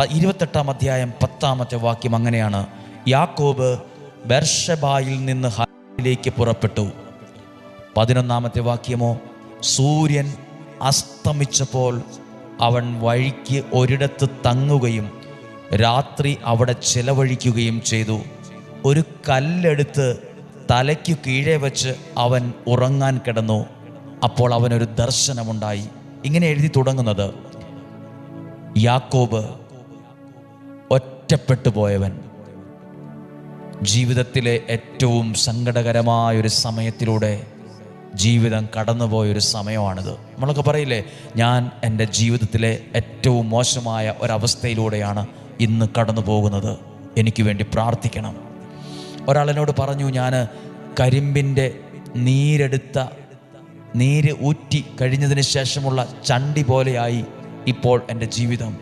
28-ാം അധ്യായം 10-ാമത്തെ വാക്യം അങ്ങനെയാണ്: യാക്കോബ് ബെർശബായിൽ നിന്ന് ഹായിലേക്ക് പുറപ്പെട്ടു. 11-ാമത്തെ വാക്യമോ: സൂര്യൻ അസ്തമിച്ചപ്പോൾ അവൻ വഴിക്ക് ഒരിടത്ത് തങ്ങുകയും രാത്രി അവിടെ ചെലവഴിക്കുകയും ചെയ്തു. ഒരു കല്ലെടുത്ത് തലയ്ക്കു കീഴെ വെച്ച് അവൻ ഉറങ്ങാൻ കിടന്നു. അപ്പോൾ അവനൊരു ദർശനമുണ്ടായി. ഇങ്ങനെ എഴുതി തുടങ്ങുന്നത്: യാക്കോബ് ഒറ്റപ്പെട്ടു പോയവൻ. ജീവിതത്തിലെ ഏറ്റവും സങ്കടകരമായൊരു സമയത്തിലൂടെ ജീവിതം കടന്നുപോയൊരു സമയമാണിത്. നമ്മളൊക്കെ പറയില്ലേ, ഞാൻ എൻ്റെ ജീവിതത്തിലെ ഏറ്റവും മോശമായ ഒരവസ്ഥയിലൂടെയാണ് ഇന്ന് കടന്നു പോകുന്നത്, എനിക്ക് വേണ്ടി പ്രാർത്ഥിക്കണം. ഒരാളെന്നോട് പറഞ്ഞു, ഞാൻ കരിമ്പിൻ്റെ നീര് ഊറ്റി കഴിഞ്ഞതിന് ശേഷമുള്ള ചണ്ടി പോലെയായി ഇപ്പോൾ എൻ്റെ ജീവിതം.